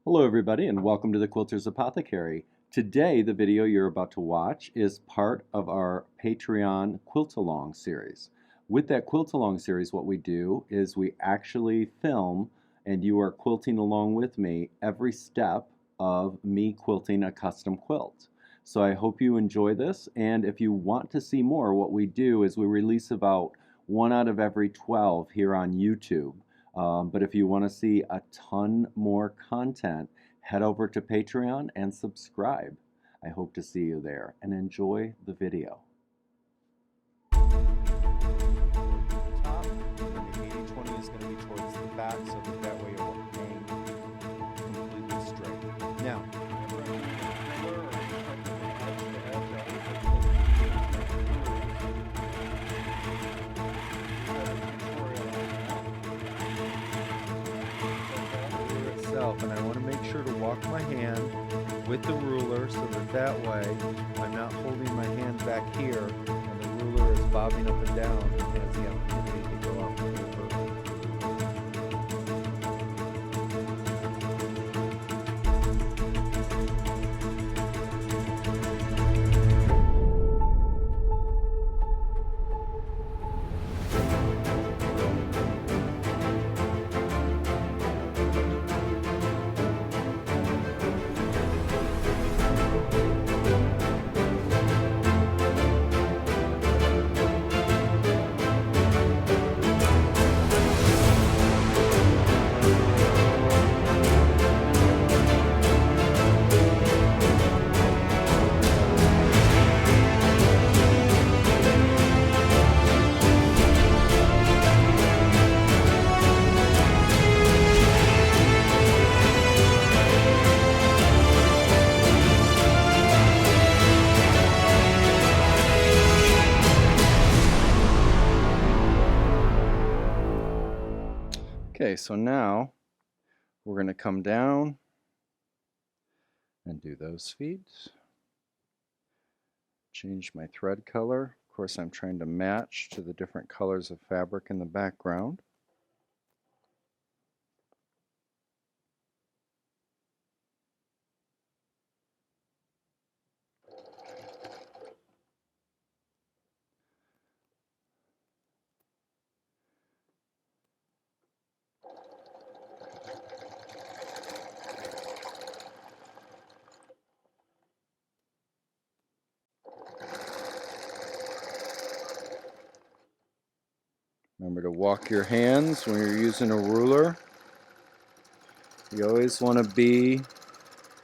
Hello everybody and welcome to the Quilter's Apothecary. Today the video you're about to watch is part of our Patreon Quilt Along series. With that Quilt Along series what we do is we actually film and you are quilting along with me every step of me quilting a custom quilt. So I hope you enjoy this, and if you want to see more, what we do is we release about 1 out of every 12 here on YouTube. But if you want to see a ton more content, head over to Patreon and subscribe. I hope to see you there and enjoy the video. Top, and the 80-20 is going to be towards the back so that way it will hang completely straight. Now, and I want to make sure to walk my hand with the ruler so that way I'm not holding my hand back here and the ruler is bobbing up and down and has the opportunity to go up and over. Okay, so now we're going to come down and do those feet. Change my thread color. Of course, I'm trying to match to the different colors of fabric in the background. Remember to walk your hands when you're using a ruler. You always want to be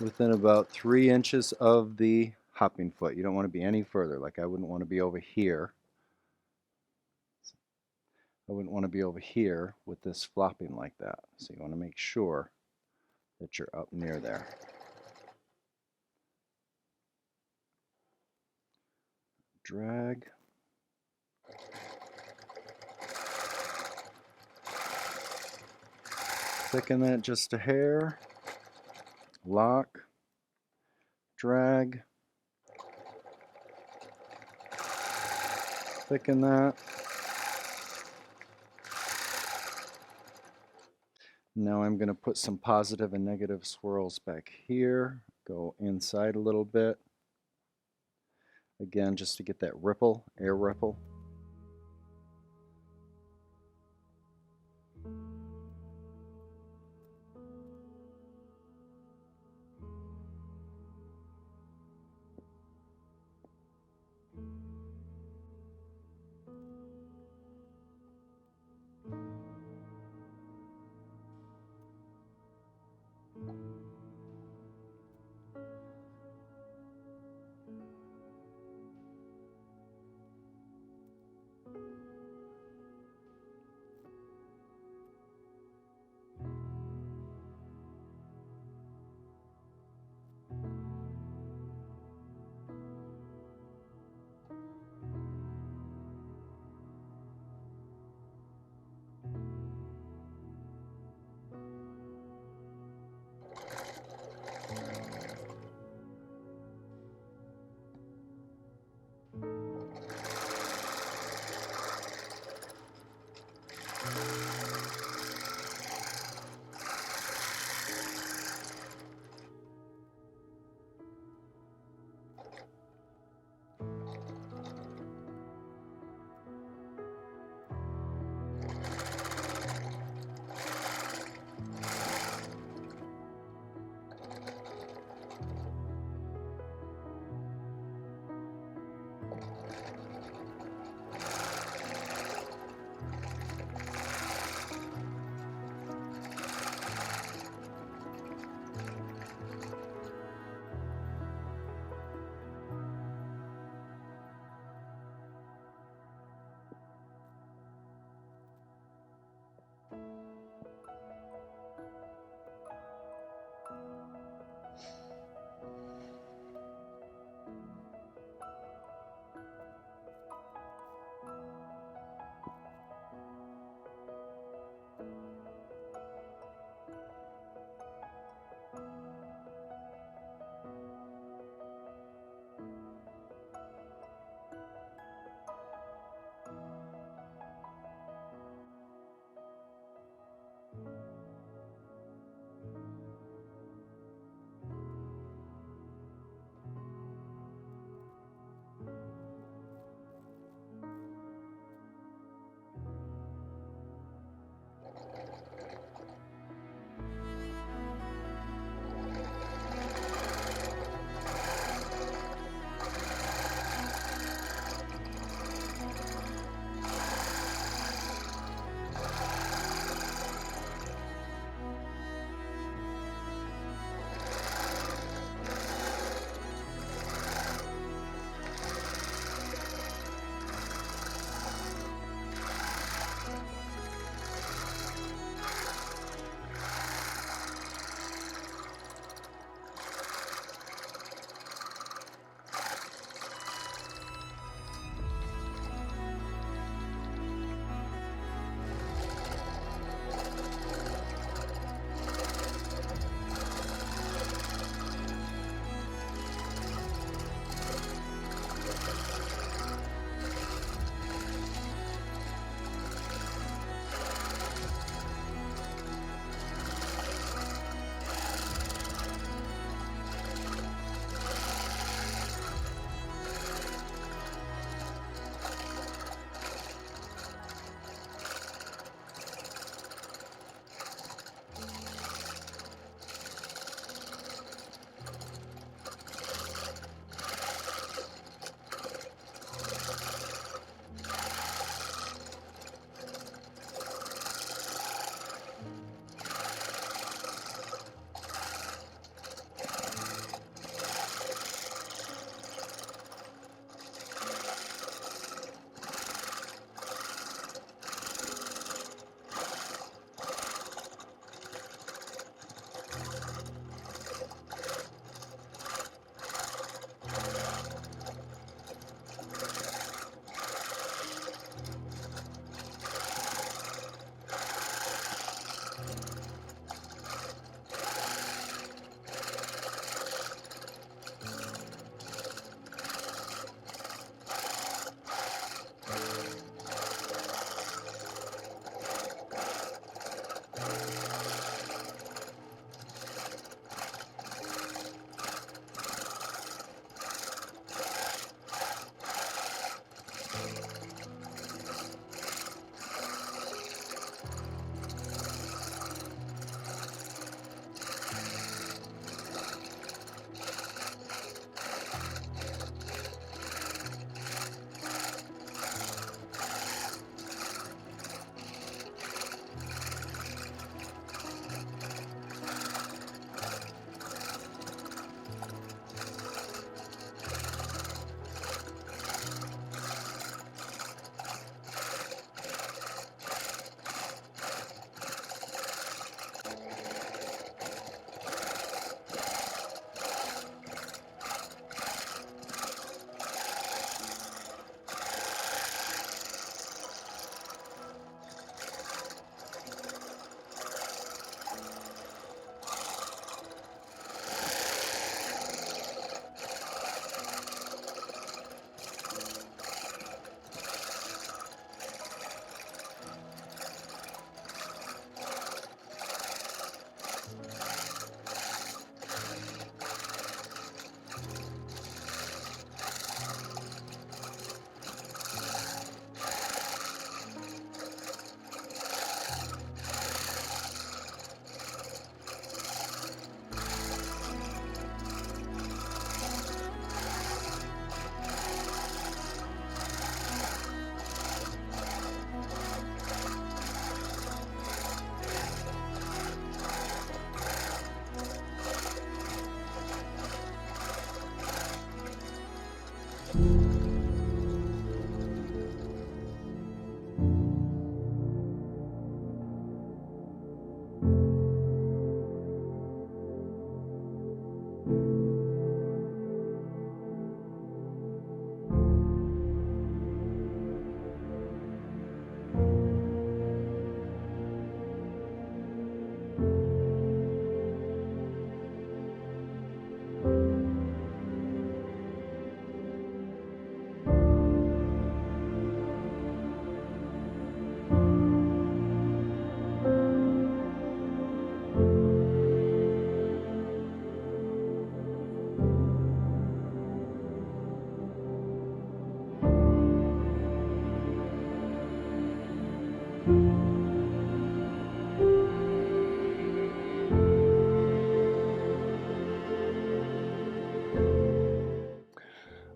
within about 3 inches of the hopping foot. You don't want to be any further. Like I wouldn't want to be over here. I wouldn't want to be over here with this flopping like that. So you want to make sure that you're up near there. Drag. Thicken that just a hair. Lock. Drag. Thicken that. Now I'm going to put some positive and negative swirls back here. Go inside a little bit. Again, just to get that ripple, air ripple.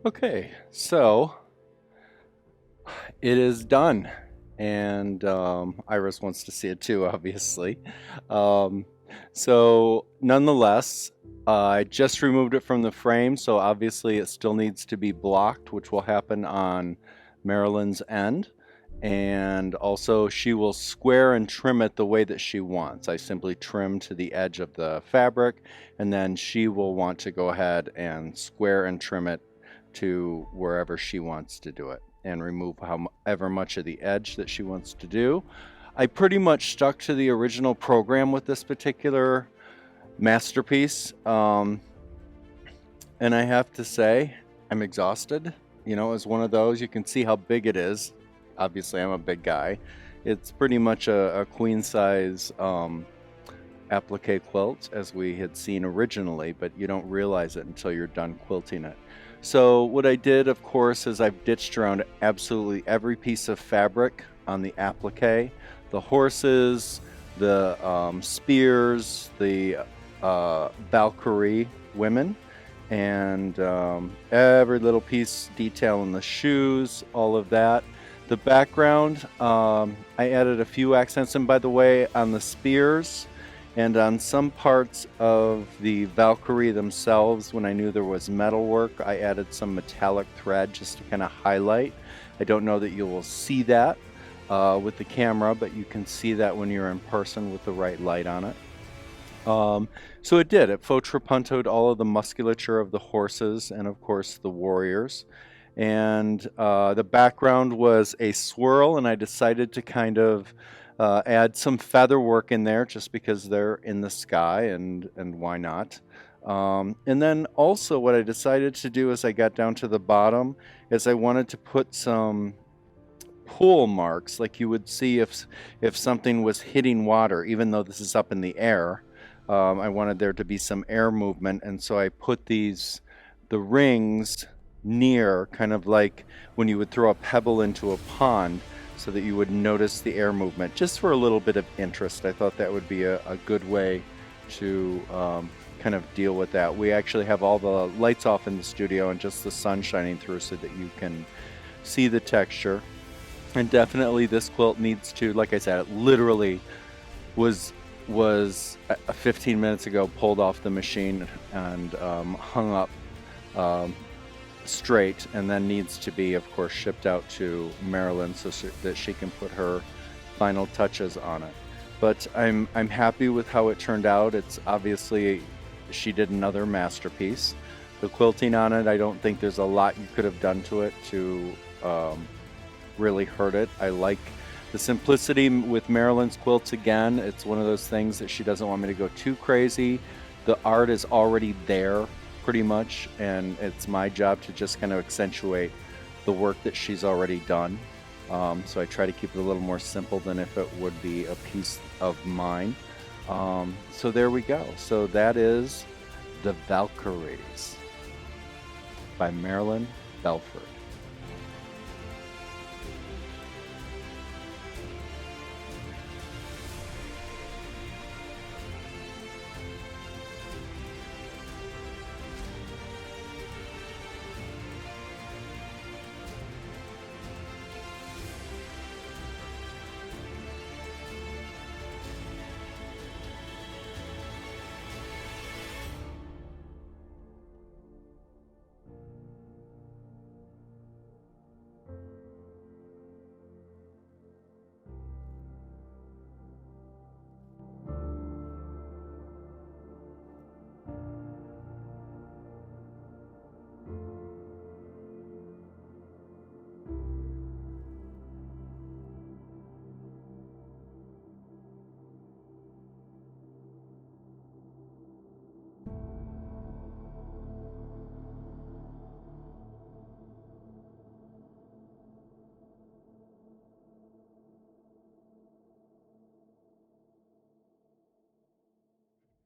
Okay, so it is done, and Iris wants to see it too, obviously. Um, so nonetheless, I just removed it from the frame, so obviously it still needs to be blocked, which will happen on Marilyn's end. And also she will square and trim it the way that she wants. I simply trim to the edge of the fabric, and then she will want to go ahead and square and trim it to wherever she wants to do it, and remove however much of the edge that she wants to do. I pretty much stuck to the original program with this particular masterpiece, and I have to say I'm exhausted. You know, as one of those, you can see how big it is. Obviously I'm a big guy. It's pretty much a queen size applique quilt, as we had seen originally, but you don't realize it until you're done quilting it. So what I did, of course, is I've ditched around absolutely every piece of fabric on the applique. The horses, the spears, the Valkyrie women, and every little piece detail in the shoes, all of that. The background, I added a few accents, and by the way, on the spears and on some parts of the Valkyrie themselves, when I knew there was metal work, I added some metallic thread just to kind of highlight. I don't know that you will see that with the camera, but you can see that when you're in person with the right light on it. So it did. It faux trapuntoed all of the musculature of the horses and, of course, the warriors. And the background was a swirl, and I decided to kind of add some feather work in there just because they're in the sky, and why not? And then also what I decided to do as I got down to the bottom is I wanted to put some pull marks like you would see if something was hitting water, even though this is up in the air. I wanted there to be some air movement, and so I put the rings near, kind of like when you would throw a pebble into a pond, so that you would notice the air movement, just for a little bit of interest. I thought that would be a good way to kind of deal with that. We actually have all the lights off in the studio and just the sun shining through so that you can see the texture. And definitely this quilt needs to, like I said, it literally was 15 minutes ago pulled off the machine and hung up straight, and then needs to be, of course, shipped out to Marilyn so that she can put her final touches on it. But I'm happy with how it turned out. It's obviously, she did another masterpiece. The quilting on it, I don't think there's a lot you could have done to it to really hurt it. I like the simplicity with Marilyn's quilts. Again, it's one of those things that she doesn't want me to go too crazy. The art is already there pretty much, and it's my job to just kind of accentuate the work that she's already done. So I try to keep it a little more simple than if it would be a piece of mine. So there we go. So that is The Valkyries by Marilyn Belford.